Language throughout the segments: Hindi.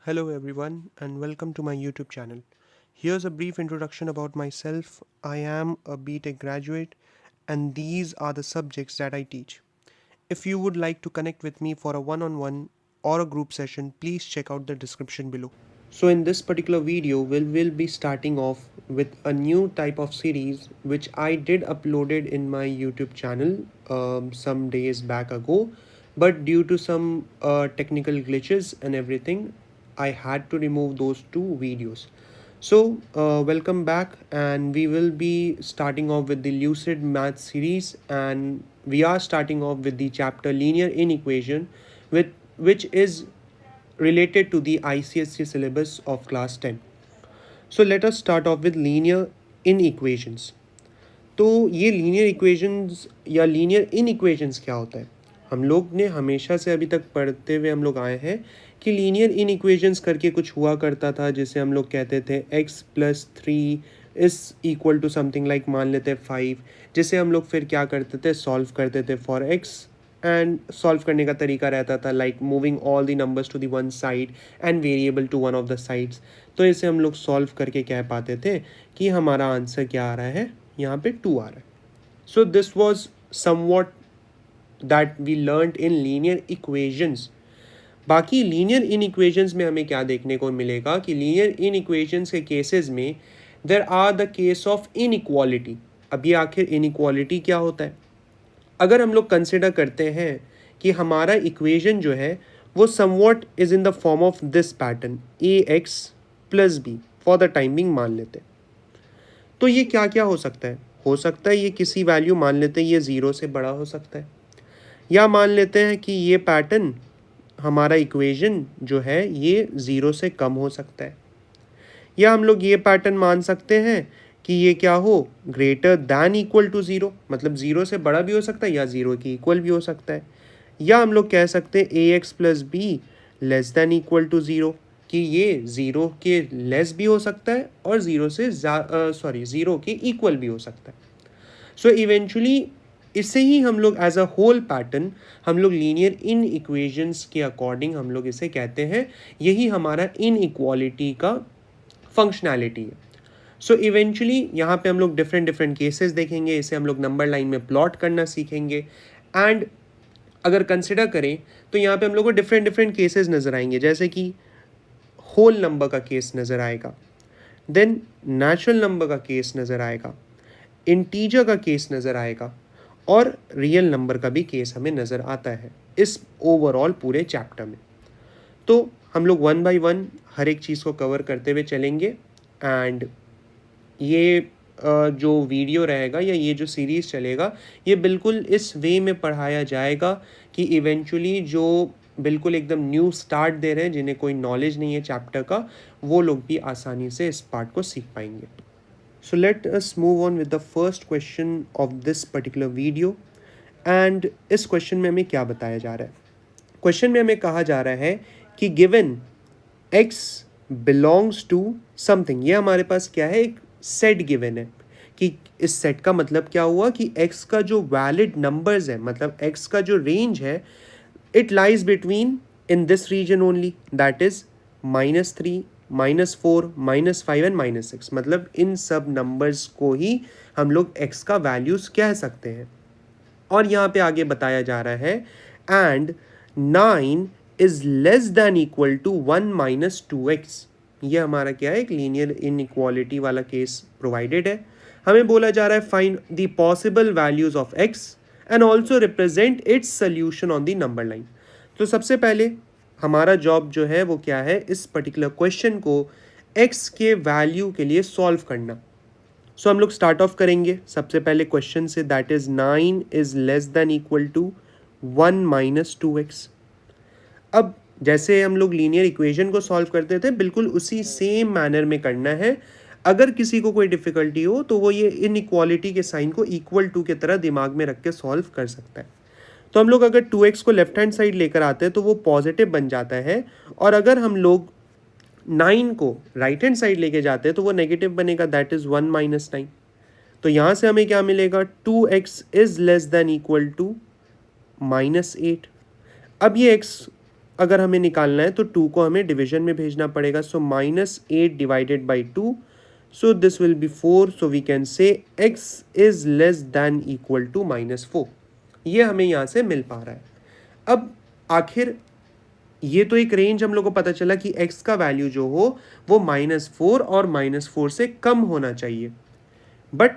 Hello, everyone, and welcome to my YouTube channel. Here's a brief introduction about myself. I am a BTech graduate, and these are the subjects that I teach. If you would like to connect with me for a one on one or a group session, please check out the description below. So, in this particular video, we'll be starting off with a new type of series which I did uploaded in my YouTube channel some days back ago, but due to some technical glitches and everything, I had to remove those two videos. So, welcome back, and we will be starting off with the Lucid Math series, and we are starting off with the chapter Linear Inequation, with which is related to the ICSE syllabus of class 10. So let us start off with linear inequations. तो ये लीनियर इक्वेशंस या लीनियर इनइक्वेशंस क्या होता है? हम लोग ने हमेशा से अभी तक पढ़ते हुए हम लोग आए हैं कि लीनियर इनइक्वेशंस करके कुछ हुआ करता था, जिसे हम लोग कहते थे x+3 is equal to something like, मान लेते हैं 5, जिसे हम लोग फिर क्या करते थे, सॉल्व करते थे फॉर x, एंड सॉल्व करने का तरीका रहता था like moving all the numbers to the one side and variable to one of the sides. तो इसे हम लोग सॉल्व करके कह पाते थे कि हमारा आंसर क्या आ रहा है, यहाँ पे 2 आ रहा है. So this was somewhat that we learned in linear equations. बाकी लीनियर इन इक्वेशंस में हमें क्या देखने को मिलेगा कि लीनियर इन इक्वेशंस के केसेस में there are the case of inequality. अब ये आखिर इनइक्वालिटी क्या होता है? अगर हम लोग कंसिडर करते हैं कि हमारा इक्वेशन जो है वो somewhat is in the form of this pattern ax+b, for the timing मान लेते हैं, तो ये क्या क्या हो सकता है? हो सकता है ये किसी वैल्यू, मान लेते हैं ये 0 से बड़ा हो सकता है, या मान लेते हैं कि ये पैटर्न हमारा इक्वेशन जो है ये 0 से कम हो सकता है, या हम लोग ये पैटर्न मान सकते हैं कि ये क्या हो, ग्रेटर दैन इक्वल टू 0, मतलब 0 से बड़ा भी हो सकता है या 0 के इक्वल भी हो सकता है, या हम लोग कह सकते हैं ax+b less than equal to 0, कि ये 0 के लेस भी हो सकता है और 0 के इक्वल भी हो सकता है. सो इवेंचुअली इसे ही हम लोग एज अ होल पैटर्न हम लोग लीनियर इन इक्वेशंस के अकॉर्डिंग हम लोग इसे कहते हैं. यही हमारा इन इक्वालिटी का फंक्शनैलिटी है. सो इवेंचुअली यहाँ पे हम लोग डिफरेंट डिफरेंट केसेस देखेंगे, इसे हम लोग नंबर लाइन में प्लॉट करना सीखेंगे. एंड अगर कंसिडर करें तो यहाँ पे हम लोग को डिफरेंट डिफरेंट केसेस नज़र आएंगे, जैसे कि होल नंबर का केस नज़र आएगा, देन नेचुरल नंबर का केस नज़र आएगा, इंटीजर का केस नज़र आएगा, और रियल नंबर का भी केस हमें नज़र आता है इस ओवरऑल पूरे चैप्टर में. तो हम लोग वन बाय वन हर एक चीज़ को कवर करते हुए चलेंगे. एंड ये जो वीडियो रहेगा या ये जो सीरीज़ चलेगा, ये बिल्कुल इस वे में पढ़ाया जाएगा कि इवेंचुअली जो बिल्कुल एकदम न्यू स्टार्ट दे रहे हैं, जिन्हें कोई नॉलेज नहीं है चैप्टर का, वो लोग भी आसानी से इस पार्ट को सीख पाएंगे. सो let us move on with the first question of this particular video. And इस क्वेश्चन में हमें क्या बताया जा रहा है? क्वेश्चन में हमें कहा जा रहा है कि given x belongs to something. ये हमारे पास क्या है, एक सेट गिवन है. कि इस सेट का मतलब क्या हुआ कि x का जो वैलिड नंबर्स है, मतलब x का जो रेंज है, it lies between in this region only, that is -3, -4, -5 and -6. मतलब इन सब नंबर्स को ही हम लोग x का वैल्यूज कह सकते हैं. और यहाँ पे आगे बताया जा रहा है and 9 is less than equal to 1 - 2x. ये हमारा क्या है, एक लीनियर इनइक्वालिटी वाला केस प्रोवाइडेड है. हमें बोला जा रहा है find the possible values of x and also represent its solution on the number line. तो सबसे पहले हमारा जॉब जो है वो क्या है, इस पर्टिकुलर क्वेश्चन को x के वैल्यू के लिए सॉल्व करना. सो हम लोग स्टार्ट ऑफ करेंगे सबसे पहले क्वेश्चन से, that is 9 is less than equal to 1 - 2x. अब जैसे हम लोग लीनियर इक्वेशन को सॉल्व करते थे, बिल्कुल उसी सेम मैनर में करना है. अगर किसी को कोई डिफिकल्टी हो तो वो ये इनइक्वालिटी के साइन को इक्वल टू की तरह दिमाग में रख के सॉल्व कर सकता है. तो हम लोग अगर 2x को लेफ्ट हैंड साइड लेकर आते हैं तो वो पॉजिटिव बन जाता है, और अगर हम लोग 9 को राइट हैंड साइड लेके जाते हैं तो वो नेगेटिव बनेगा, दैट इज 1 - 9. तो यहाँ से हमें क्या मिलेगा, 2x is less than equal to -8. अब ये x अगर हमें निकालना है तो 2 को हमें डिवीजन में भेजना पड़ेगा. सो -8 divided by 2. So this will be 4. So we can say x is less than equal to -4. ये हमें यहाँ से मिल पा रहा है. अब आखिर ये तो एक रेंज हम लोग को पता चला कि x का वैल्यू जो हो वो -4 और -4 से कम होना चाहिए. बट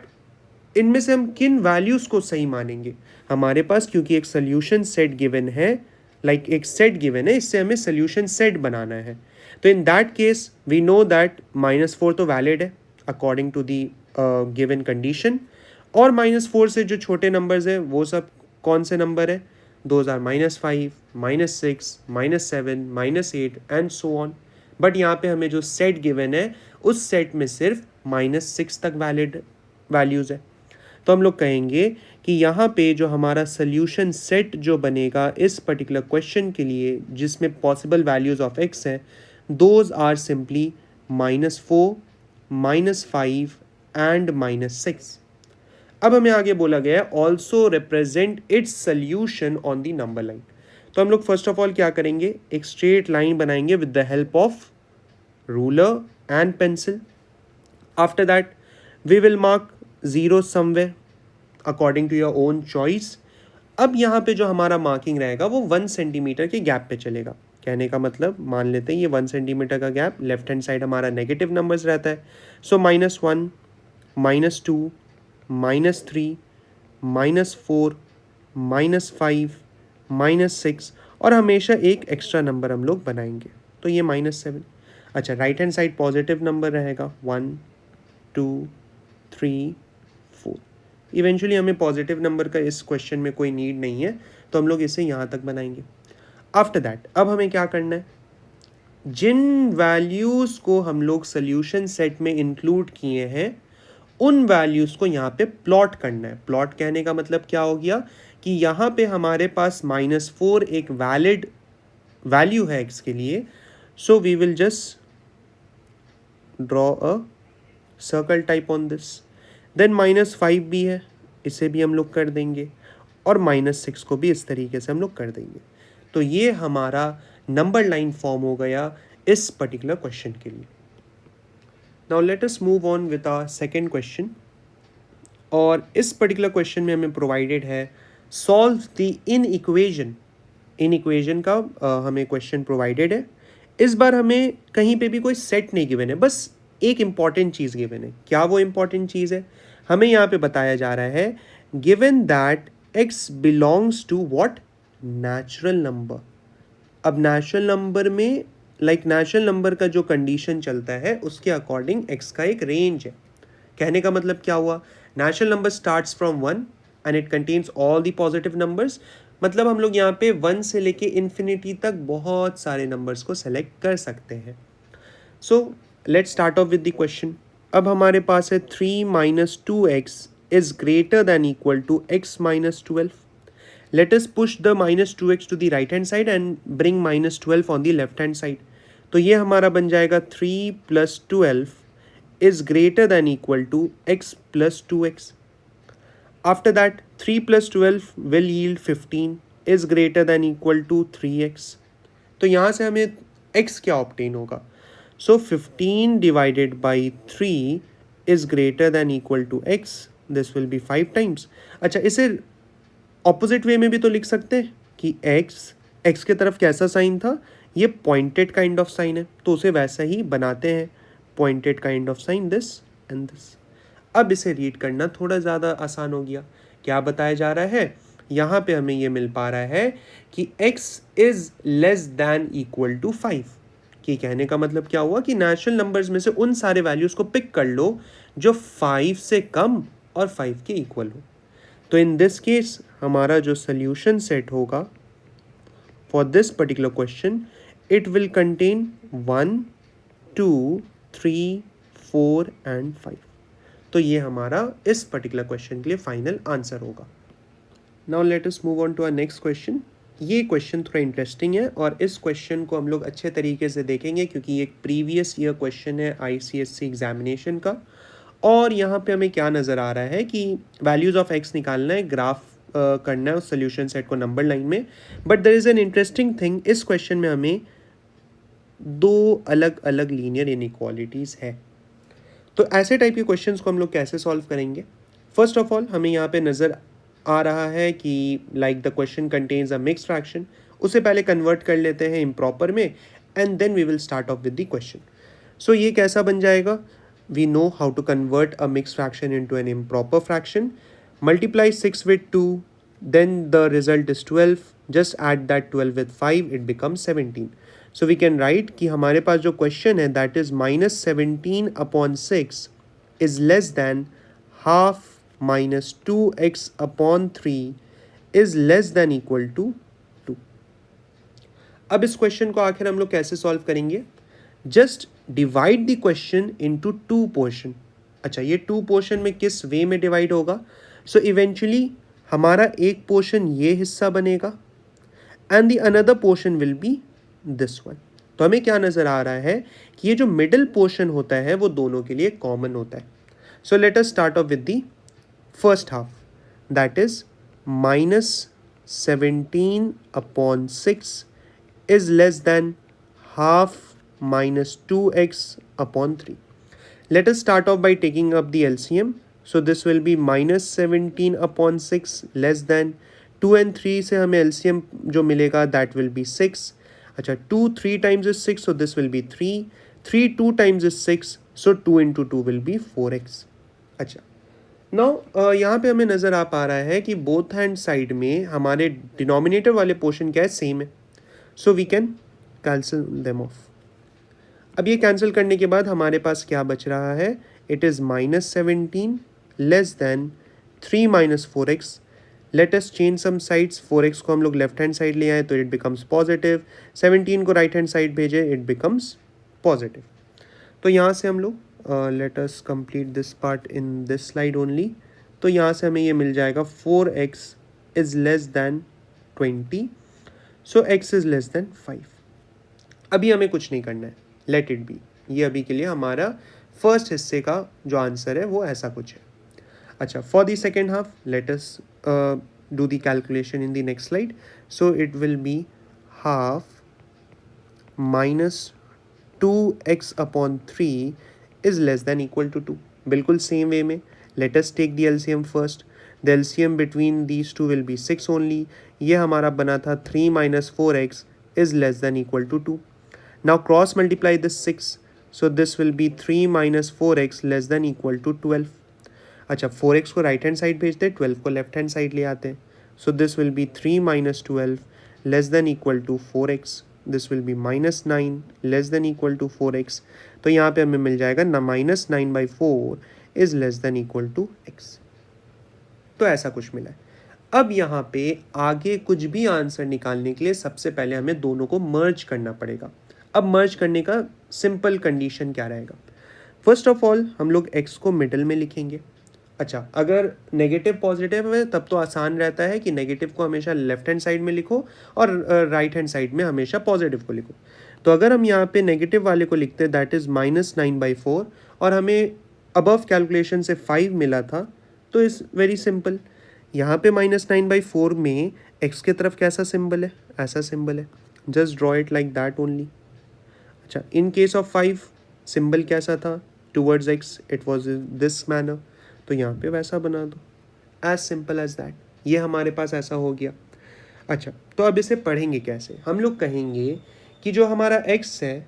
इनमें से हम किन वैल्यूज को सही मानेंगे? हमारे पास क्योंकि एक सोल्यूशन सेट गिवन है, एक सेट गिवन है, इससे हमें सोल्यूशन सेट बनाना है. तो in that case we know that -4 तो वैलिड है according to the given condition. और -4 से जो छोटे नंबर्स है वो सब कौन से नंबर है? Those are -5, -6, -7, -8 and so on. But यहाँ पे हमें जो सेट गिवन है उस सेट में सिर्फ -6 तक वैलिड वैल्यूज़ है. तो हम लोग कहेंगे कि यहाँ पे जो हमारा सोल्यूशन सेट जो बनेगा इस पर्टिकुलर क्वेश्चन के लिए जिसमें पॉसिबल वैल्यूज़ ऑफ x है, दोज आर सिंपली -4, -5 एंड -6. अब हमें आगे बोला गया है also represent its solution on the number line. तो हम लोग फर्स्ट ऑफ ऑल क्या करेंगे? एक स्ट्रेट लाइन बनाएंगे with the help of ruler and pencil. After that we will mark zero somewhere according to your own choice. अब यहाँ पे जो हमारा मार्किंग रहेगा वो 1 सेंटीमीटर के गैप पे चलेगा. कहने का मतलब मान लेते हैं ये 1 सेंटीमीटर का गैप, लेफ्ट हैंड साइड हमारा नेगेटिव नंबर्स रहता है. सो -1, -2, -3, -4, -5, -6 और हमेशा एक एक्स्ट्रा नंबर हम लोग बनाएंगे. तो ये -7. अच्छा, right hand side positive number रहेगा 1, 2, 3, 4. इवेंचुअली हमें पॉजिटिव नंबर का इस क्वेश्चन में कोई नीड नहीं है, तो हम लोग इसे यहाँ तक बनाएंगे. आफ्टर दैट अब हमें क्या करना है? जिन वैल्यूज़ को हम लोग सोल्यूशन सेट में इंक्लूड किए हैं उन वैल्यूज़ को यहाँ पे प्लॉट करना है. प्लॉट कहने का मतलब क्या हो गया कि यहाँ पे हमारे पास -4 एक वैलिड वैल्यू है x के लिए. So we will just draw a circle type on this. Then -5 भी है, इसे भी हम लोग कर देंगे और -6 को भी इस तरीके से हम लोग कर देंगे. तो ये हमारा नंबर लाइन फॉर्म हो गया इस पर्टिकुलर क्वेश्चन के लिए. Now let us move on with our second question. और इस पर्टिकुलर क्वेश्चन में हमें प्रोवाइडेड है सॉल्व द इन इक्वेशन का हमें क्वेश्चन प्रोवाइडेड है. इस बार हमें कहीं पे भी कोई सेट नहीं गिवन है, बस एक इम्पॉर्टेंट चीज़ गिवन है. क्या वो इम्पॉर्टेंट चीज़ है? हमें यहाँ पे बताया जा रहा है given that x belongs to what? Natural number. अब नेचुरल नंबर में नेचुरल नंबर का जो कंडीशन चलता है उसके अकॉर्डिंग x का एक रेंज है. कहने का मतलब क्या हुआ? Natural number starts from 1 and it contains all the positive numbers. मतलब हम लोग यहाँ पे 1 से लेके इन्फिनिटी तक बहुत सारे नंबर्स को सेलेक्ट कर सकते हैं. So let's start off with the question. अब हमारे पास है 3 - 2x is greater than equal to x - 12. Let us push the -2x to the right hand side and bring -12 on the left hand side. तो ये हमारा बन जाएगा 3 + 12 is greater than equal to x + 2x. After that 3 + 12 will yield 15 is greater than equal to 3x. तो यहाँ से हमें x क्या ऑब्टेन होगा? So 15 divided by 3 is greater than equal to x. This will be 5 times. अच्छा, इसे ऑपोजिट वे में भी तो लिख सकते हैं कि x के तरफ कैसा साइन था? ये पॉइंटेड काइंड ऑफ साइन है, तो उसे वैसा ही बनाते हैं. Pointed kind of sine, this and this. अब इसे रीड करना थोड़ा ज़्यादा आसान हो गया. क्या बताया जा रहा है? यहाँ पे हमें ये मिल पा रहा है कि x is less than equal to 5. कि कहने का मतलब क्या हुआ कि नेचुरल नंबर्स में से उन सारे वैल्यूज़ को पिक कर लो जो 5 से कम और 5 के इक्वल हो. तो इन दिस केस हमारा जो सोल्यूशन सेट होगा for this particular question, it will contain 1, 2, 3, 4 and 5. तो ये हमारा इस पर्टिकुलर क्वेश्चन के लिए फाइनल आंसर होगा. Now let us move on to our next question. ये क्वेश्चन थोड़ा इंटरेस्टिंग है और इस क्वेश्चन को हम लोग अच्छे तरीके से देखेंगे क्योंकि ये एक प्रीवियस ईयर क्वेश्चन है ICSE एग्जामिनेशन का. और यहाँ पे हमें क्या नज़र आ रहा है कि वैल्यूज़ ऑफ x निकालना है ग्राफ करना है उस सोल्यूशन सेट को नंबर लाइन में. But there is an interesting thing, इस क्वेश्चन में हमें दो अलग अलग लीनियर इनइक्वालिटीज़ है. तो ऐसे टाइप के क्वेश्चंस को हम लोग कैसे सॉल्व करेंगे? फर्स्ट ऑफ ऑल हमें यहाँ पे नज़र आ रहा है कि like the question contains a mixed fraction. उससे पहले कन्वर्ट कर लेते हैं इम्प्रॉपर में and then we will start off with the question. So ये कैसा बन जाएगा? We know how to convert a mixed fraction into an improper fraction. Multiply 6 with 2, then the result is 12. Just add that 12 with 5, it becomes 17. So we can write कि हमारे पास जो क्वेश्चन है that is -17/6 is less than half minus 2x/3 is less than equal to 2. अब इस क्वेश्चन को आखिर हम लोग कैसे सॉल्व करेंगे? Just divide the question into two portion. अच्छा, ये टू पोर्शन में किस वे में डिवाइड होगा? सो इवेंचुअली हमारा एक पोर्शन ये हिस्सा बनेगा and the another portion will be this one. तो हमें क्या नज़र आ रहा है कि ये जो मिडिल पोर्शन होता है वो दोनों के लिए कॉमन होता है. So let us start off with the first half, that is -17/6 is less than half minus 2x/3. Let us start off by taking up the LCM. So this will be -17/6 less than 2 and 3 से हमें LCM जो मिलेगा that will be 6. अच्छा, 2 3 times is 6, so this will be 3. 3 2 times is 6, so 2 into 2 will be 4x. अच्छा, नाउ यहाँ पे हमें नज़र आ पा रहा है कि बोथ हैंड साइड में हमारे डिनोमिनेटर वाले पोर्शन क्या है? सेम है. So we can cancel them off. अब ये कैंसिल करने के बाद हमारे पास क्या बच रहा है? It is -17 less than 3 minus 4x. Let us change some sides. 4x को हम लोग लेफ्ट हैंड साइड ले आए तो इट बिकम्स पॉजिटिव. 17 को राइट हैंड साइड भेजे, इट बिकम्स पॉजिटिव. तो यहाँ से हम लोग let us complete this part in this slide only. तो यहाँ से हमें ये मिल जाएगा 4x is less then 20. So x is less than 5. अभी हमें कुछ नहीं करना है, लेट इट बी. ये अभी के लिए हमारा फर्स्ट हिस्से का जो आंसर है वो ऐसा कुछ है. अच्छा, for the second half let us do the calculation in the next slide. So it will be half -2x/3 is less than equal to 2. बिल्कुल सेम वे में let us take the LCM first. The LCM between these two will be 6 only. ये हमारा बना था 3 minus 4x is less than equal to 2. Now cross multiply this 6. So this will be 3 minus 4x less than equal to 12. अच्छा, 4x को राइट हैंड साइड भेजते, 12 को लेफ्ट हैंड साइड ले आते. So this will be 3 minus 12 less than equal to 4x. This will be -9 less than equal to 4x. तो यहाँ पे हमें मिल जाएगा ना -9/4 is less than equal to x. तो ऐसा कुछ मिला है. अब यहाँ पे आगे कुछ भी आंसर निकालने के लिए सबसे पहले हमें दोनों को मर्ज करना पड़ेगा. अब मर्ज करने का सिंपल कंडीशन क्या रहेगा? फर्स्ट ऑफ ऑल हम लोग x को मिडल में लिखेंगे. अच्छा, अगर नेगेटिव पॉजिटिव है तब तो आसान रहता है कि नेगेटिव को हमेशा लेफ्ट हैंड साइड में लिखो और राइट हैंड साइड में हमेशा पॉजिटिव को लिखो. तो अगर हम यहाँ पे नेगेटिव वाले को लिखते हैं दैट इज़ -9/4 और हमें अबव कैलकुलेशन से 5 मिला था, तो इज़ वेरी सिंपल. यहाँ पे -9/4 में x के तरफ कैसा सिंबल है? ऐसा सिंबल है. Just draw it like that only. अच्छा, इन केस ऑफ 5 सिंबल कैसा था? Towards x it was this manner. तो यहाँ पे वैसा बना दो. As simple as that. ये हमारे पास ऐसा हो गया. अच्छा, तो अब इसे पढ़ेंगे कैसे? हम लोग कहेंगे कि जो हमारा x है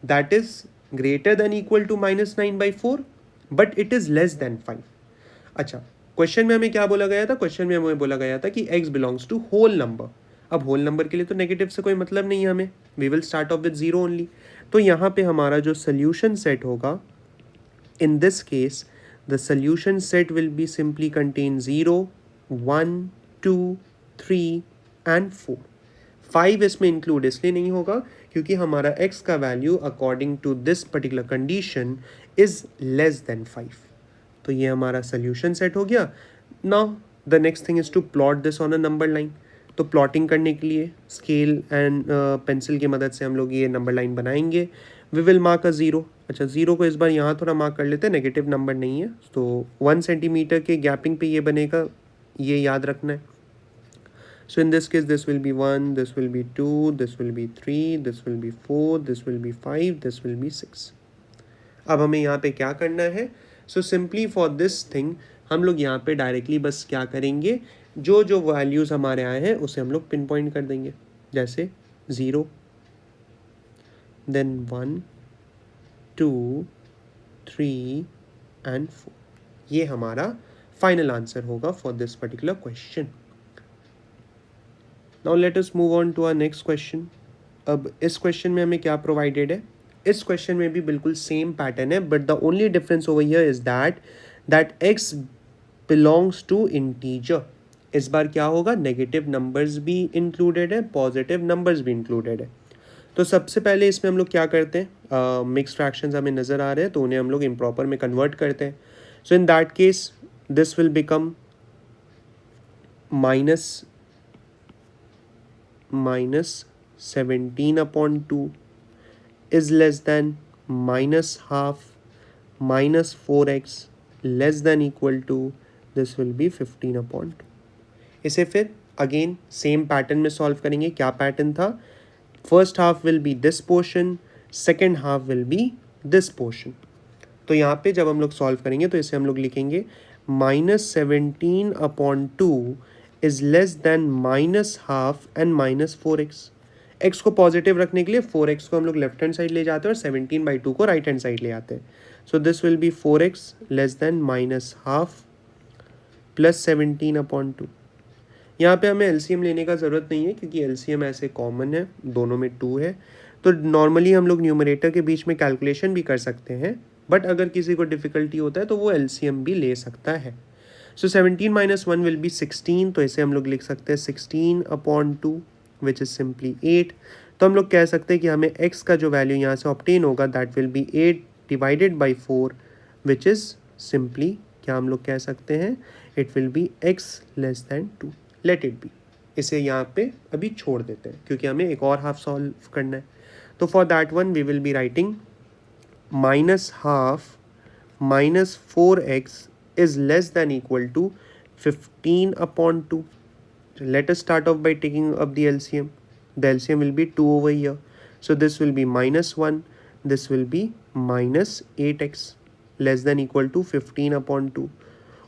that is greater than equal to -9/4 but it is less than 5. अच्छा, क्वेश्चन में हमें क्या बोला गया था? क्वेश्चन में हमें बोला गया था कि x belongs to whole number. अब होल नंबर के लिए तो नेगेटिव से कोई मतलब नहीं है हमें. We will start off with 0 only. तो यहाँ पे हमारा जो सोल्यूशन सेट होगा, in this case the solution set will be simply contain 0 1 2 3 and 4. 5 इसमें इंक्लूड इसलिए नहीं होगा क्योंकि हमारा x का value according to this particular condition is less than 5. तो ये हमारा सोल्यूशन सेट हो गया. Now the next thing is to plot this on a number line. तो प्लॉटिंग करने के लिए स्केल एंड पेंसिल की मदद से हम लोग ये नंबर लाइन बनाएंगे. वी विल मार्क अ 0. अच्छा, 0 को इस बार यहाँ थोड़ा मार्क कर लेते हैं, नेगेटिव नंबर नहीं है. तो 1 सेंटीमीटर के गैपिंग पे ये बनेगा. ये याद रखना है. So in this case, this will be 1, this will be 2, this will be 3, this will be 4, this will be 5, this will be 6. अब हमें यहाँ पे क्या करना है? So simply for this thing हम लोग यहाँ पे डायरेक्टली बस क्या करेंगे, जो जो वैल्यूज़ हमारे आए हैं उसे हम लोग पिन पॉइंट कर देंगे. जैसे 0, then 1, 2, 3 and 4. ये हमारा फाइनल आंसर होगा for this particular question. Now let us move on to our next question. अब इस क्वेश्चन में हमें क्या प्रोवाइडेड है? इस क्वेश्चन में भी बिल्कुल सेम पैटर्न है, but the only difference over here is that x belongs to integer. इस बार क्या होगा? नेगेटिव नंबर्स भी इंक्लूडेड है, पॉजिटिव नंबर्स भी इंक्लूडेड है. तो सबसे पहले इसमें हम लोग क्या करते हैं, मिक्स फ्रैक्शंस हमें नज़र आ रहे हैं तो उन्हें हम लोग इम्प्रॉपर में कन्वर्ट करते हैं. So in that case this will become minus 17 upon 2 is less than minus half minus 4x less than equal to this will be 15 upon 2. इसे फिर अगेन सेम पैटर्न में सॉल्व करेंगे. क्या पैटर्न था? First half will be this portion, second half will be this portion. तो यहाँ पे जब हम लोग सॉल्व करेंगे तो इसे हम लोग लिखेंगे -17 upon 2 is less then -half and -4x. x को पॉजिटिव रखने के लिए 4x को हम लोग लेफ्ट हैंड साइड ले जाते हैं और 17/2 को राइट हैंड साइड ले आते हैं. सो this will B 4x less than -half plus 17 upon 2. यहाँ पे हमें एलसीएम लेने का ज़रूरत नहीं है क्योंकि एलसीएम ऐसे कॉमन है, दोनों में 2 है. तो नॉर्मली हम लोग न्यूमरेटर के बीच में कैलकुलेशन भी कर सकते हैं, बट अगर किसी को डिफ़िकल्टी होता है तो वो एलसीएम भी ले सकता है. सो 17 - 1 विल बी 16. तो इसे हम लोग लिख सकते हैं 16 अपॉन 2 विच इज़ सिंपली 8. तो हम लोग कह सकते हैं कि हमें x का जो वैल्यू यहाँ से ऑब्टेन होगा that will be 8 divided by 4 which is simply क्या हम लोग कह सकते हैं, it will B x less than 2. Let it be. इसे यहाँ पे अभी छोड़ देते हैं क्योंकि हमें एक और हाफ सॉल्व करना है. तो for that one we will be writing -half -4x is less than equal to 15 upon 2. Let us start off by taking up the LCM. The LCM will be 2 over here. So this will be -1. This will be -8x less than equal to 15 upon 2.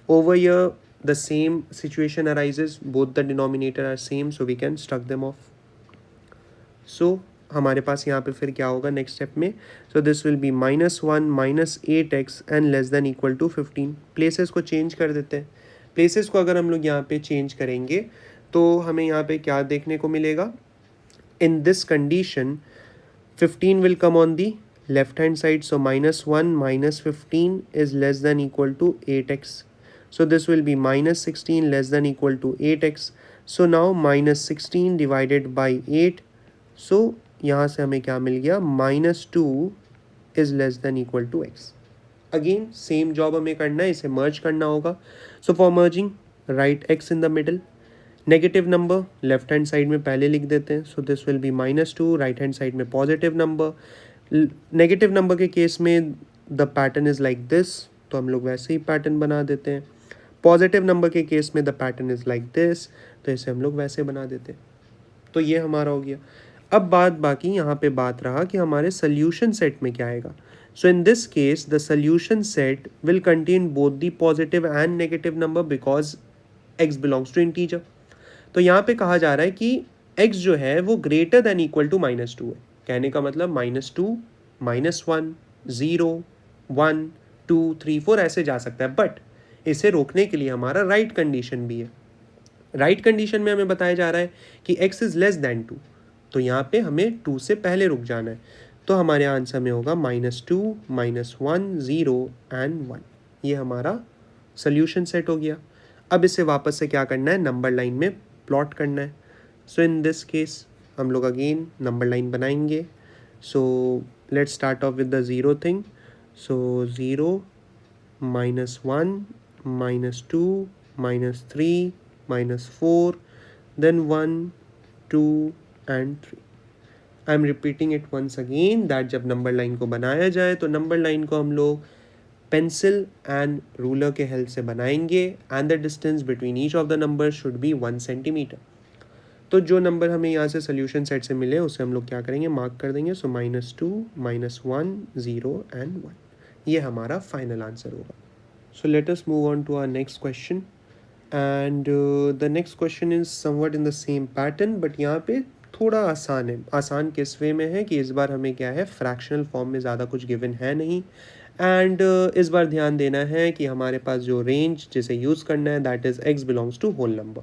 Over here, the same situation arises. Both the denominator are same, so we can struck them off. So हमारे पास यहाँ पे फिर क्या होगा नेक्स्ट स्टेप में? So this will be -1 -8x and less than equal to 15. Places को चेंज कर देते हैं. प्लेसेस को अगर हम लोग यहाँ पे चेंज करेंगे तो हमें यहाँ पे क्या देखने को मिलेगा? In this condition 15 will come on the left hand side. So -1 -15 is less than equal to 8x. So this will be -16 less than equal to 8x. So now -16 divided by 8. So यहाँ से हमें क्या मिल गया? -2 is less than equal to x. Again same job हमें करना है, इसे merge करना होगा. So for merging write x in the middle. Negative number left hand side में पहले लिख देते हैं. सो this will B -2. Right hand side में पॉजिटिव नंबर. नेगेटिव नंबर के केस में the pattern is like this, तो हम लोग वैसे ही पैटर्न बना देते हैं. पॉजिटिव नंबर के केस में the pattern is like this, तो इसे हम लोग वैसे बना देते हैं. तो ये हमारा हो गया. अब बाकी यहाँ पे बात रहा कि हमारे सोल्यूशन सेट में क्या आएगा. So in this case the solution set will contain both the positive and negative number because x belongs to integer. तो यहाँ पे कहा जा रहा है कि x जो है वो ग्रेटर देन इक्वल टू -2 है. कहने का मतलब -2 -1 0 1 2 3 4 ऐसे जा सकता है. बट इसे रोकने के लिए हमारा राइट कंडीशन भी है. राइट कंडीशन में हमें बताया जा रहा है कि x इज़ लेस दैन 2. तो यहाँ पे हमें 2 से पहले रुक जाना है. तो हमारे आंसर में होगा -2 -1 0 एंड 1. ये हमारा सोल्यूशन सेट हो गया. अब इसे वापस से क्या करना है? नंबर लाइन में प्लॉट करना है. सो इन दिस केस हम लोग अगेन नंबर लाइन बनाएंगे. सो let's start off with the zero thing. So 0 -1 -2 -3 -4 then 1 2 and 3. I am repeating it once again that जब नंबर लाइन को बनाया जाए तो नंबर लाइन को हम लोग पेंसिल एंड रूलर के हेल्प से बनाएंगे and the distance between each of the number should be 1 centimetre. तो जो नंबर हमें यहाँ से सोल्यूशन सेट से मिले उसे हम लोग क्या करेंगे, मार्क कर देंगे। सो -2, -1, 0 एंड 1, ये हमारा फाइनल आंसर होगा। So let us move on to our next question and the next question is somewhat in the same pattern, but यहाँ पे थोड़ा आसान है। आसान किस वे में है कि इस बार हमें क्या है, फ्रैक्शनल फॉर्म में ज़्यादा कुछ गिवन है नहीं एंड इस बार ध्यान देना है कि हमारे पास जो रेंज जिसे यूज़ करना है that is x belongs to whole number.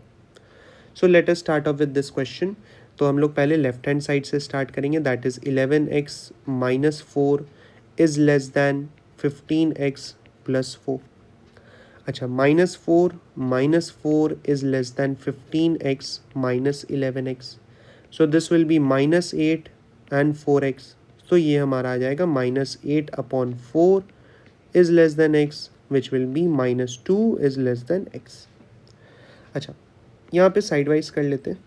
So let us start off with this क्वेश्चन। तो हम लोग पहले लेफ्ट हैंड साइड से स्टार्ट करेंगे, that is 11x - 4 is less than 15x + 4। अच्छा, -4 is less than 15x minus 11x. So this will be -8 and 4x. तो ये हमारा आ जाएगा -8/4 is less than x, which will be -2 is less than x. अच्छा, यहाँ पे साइड वाइज कर लेते हैं।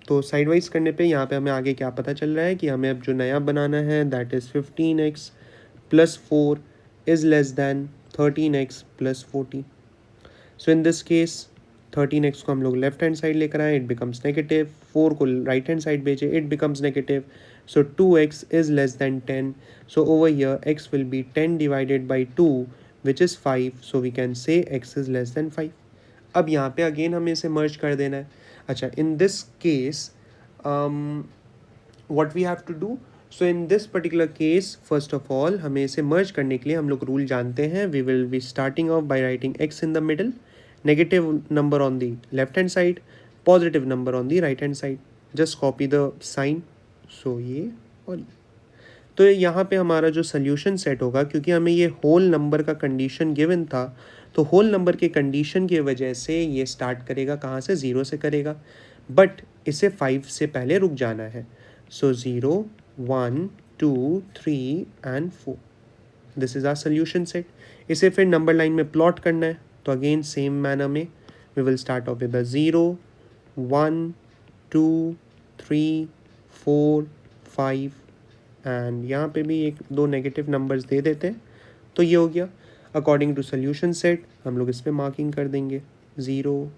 तो साइड वाइज करने पे यहाँ पे हमें आगे क्या पता चल रहा है कि हमें अब जो नया बनाना है that is 15x + 4 is less than 13x + 14. So in this case 13x को हम लोग लेफ्ट हैंड साइड लेकर आए, इट बिकम्स नेगेटिव। 4 को राइट हैंड साइड भेजे, it becomes negative. So 2x is less than 10। So over here x will be 10 divided by 2 which is 5। So we can say x is less than 5। अब यहाँ पे अगेन हमें इसे मर्ज कर देना है। अच्छा, इन this case what we have to do, so in this particular case first of all हमें इसे merge करने के लिए हम लोग रूल जानते हैं। we will be starting off by writing x in the middle, negative number on the left hand side, positive number on the right hand side. just copy the sign. so ये और ये, तो यहाँ पे हमारा जो सोल्यूशन सेट होगा, क्योंकि हमें ये होल नंबर का कंडीशन गिवन था, तो होल नंबर के कंडीशन की वजह से ये स्टार्ट करेगा कहाँ से, 0 से करेगा, बट इसे 5 से पहले रुक जाना है। So 0, 1, 2, 3 and 4, this is our solution set. इसे फिर नंबर लाइन में प्लॉट करना है, तो अगेन सेम मैनर में we will start off with 0, 1, 2, 3, 4, 5 and यहाँ पे भी 1-2 नेगेटिव नंबर्स दे देते हैं। तो ये हो गया अकॉर्डिंग टू सोल्यूशन सेट। हम लोग इस पर मार्किंग कर देंगे 0,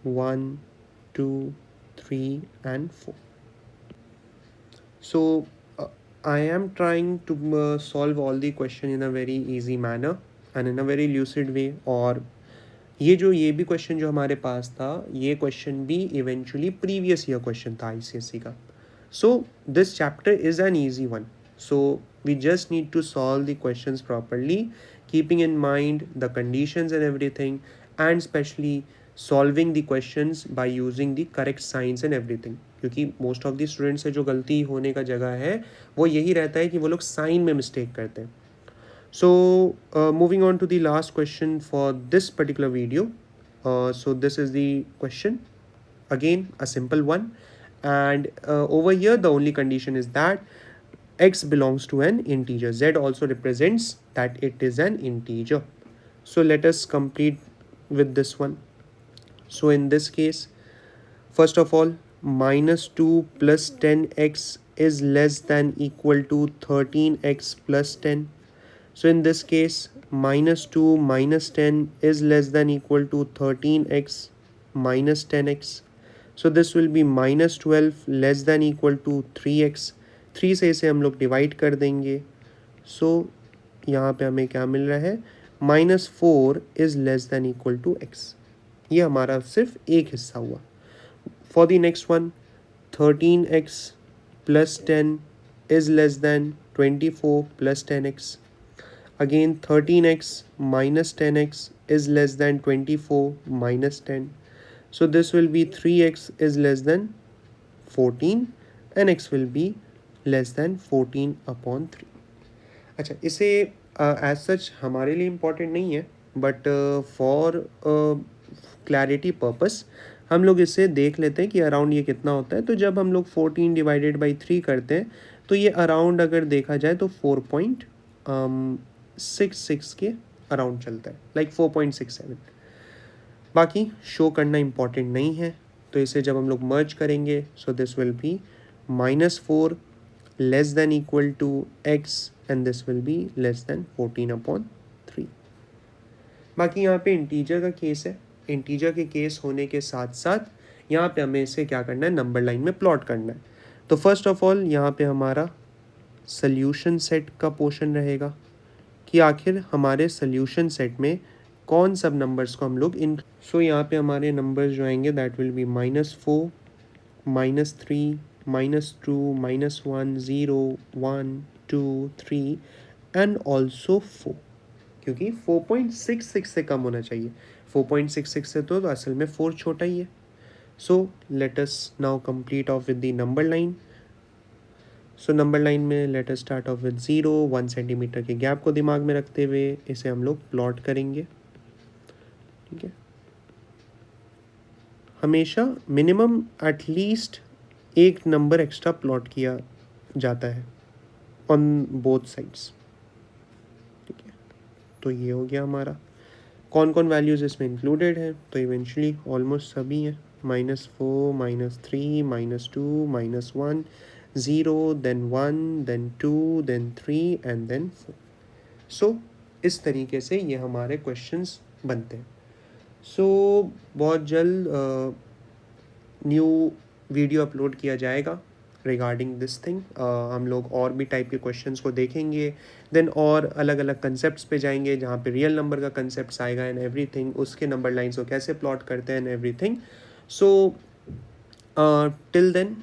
1, 2, 3 and 4. So I am trying to solve all the question in a very easy manner and in a very lucid way. और ये भी क्वेश्चन जो हमारे पास था, ये क्वेश्चन भी इवेंचुअली प्रीवियस ईयर क्वेश्चन था ICSE का। So this chapter is an easy one, so we just need to solve the questions properly, keeping in mind the conditions and everything, and especially solving the questions by using the correct science and everything. क्योंकि मोस्ट ऑफ द स्टूडेंट्स से जो गलती होने का जगह है वो यही रहता है कि वो लोग साइन में मिस्टेक करते हैं। So moving on to the last question for this particular video. So this is the question, again a simple one, and over here the only condition is that x belongs to an integer. Z also represents that it is an integer. So let us complete with this one. So in this case, first of all, -2 plus 10x is less than equal to 13x plus 10. So in this case, -2 minus 10 is less than equal to 13x minus 10x. So this will be -12 less than equal to 3x. 3 से इसे हम लोग डिवाइड कर देंगे। सो यहाँ पे हमें क्या मिल रहा है, -4 is less than equal to x। ये हमारा सिर्फ एक हिस्सा हुआ। For the next one, 13x plus 10 is less than 24 plus 10x. Again 13x minus 10x is less than 24 minus 10. So this will be 3x is less than 14 and x will be less than 14/3. अच्छा, इसे एज सच हमारे लिए इम्पॉर्टेंट नहीं है, बट फॉर क्लैरिटी पर्पस हम लोग इसे देख लेते हैं कि अराउंड ये कितना होता है। तो जब हम लोग 14 डिवाइडेड बाई 3 करते हैं तो ये अराउंड अगर देखा जाए तो 4.66 के अराउंड चलता है, लाइक 4.67। बाकी शो करना इम्पॉर्टेंट नहीं है, तो इसे जब हम लोग मर्ज करेंगे so this will be -4 less than equal to x and this will be less than 14/3. बाकी यहाँ पे इंटीजर का केस है, इंटीजर के केस होने के साथ साथ यहाँ पे हमें इसे क्या करना है, नंबर लाइन में प्लॉट करना है। तो फर्स्ट ऑफ ऑल यहाँ पे हमारा सल्यूशन सेट का पोर्शन रहेगा कि आखिर हमारे सल्यूशन सेट में कौन सब नंबर्स को हम लोग इन। सो यहाँ पे हमारे नंबर्स जो आएंगे that will be -4, -3, -2, -1, 0, 1, 2, 3 and also 4, क्योंकि 4.66 से कम होना चाहिए। 4.66 से तो असल में 4 छोटा ही है। So let us now complete off with the number line. So number line में let us start off with 0, 1 centimetre के गैप को दिमाग में रखते हुए इसे हम लोग प्लॉट करेंगे। ठीक है, हमेशा मिनिमम एटलीस्ट एक नंबर एक्स्ट्रा प्लॉट किया जाता है ऑन बोथ साइड्स। ठीक है, तो ये हो गया हमारा। कौन कौन वैल्यूज़ इसमें इंक्लूडेड हैं, तो इवेंचुअली ऑलमोस्ट सभी हैं। -4, -3, -2, -1, 0, then 1, then 2, then 3 and then 4। सो इस तरीके से ये हमारे क्वेश्चंस बनते हैं। सो बहुत जल्द न्यू वीडियो अपलोड किया जाएगा रिगार्डिंग दिस थिंग। हम लोग और भी टाइप के क्वेश्चंस को देखेंगे, देन और अलग अलग कंसेप्ट्स पे जाएंगे जहाँ पे रियल नंबर का कंसेप्ट आएगा एंड एवरीथिंग, उसके नंबर लाइंस को कैसे प्लॉट करते हैं and everything. So till then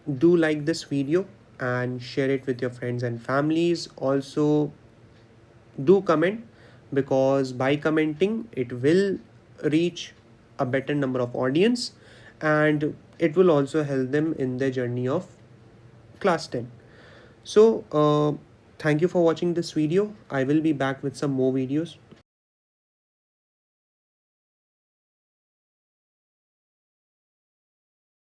do like this video and share it with your friends and families. Also do comment, because by commenting it will reach a better number of audience and it will also help them in their journey of class 10. So thank you for watching this video. I will be back with some more videos.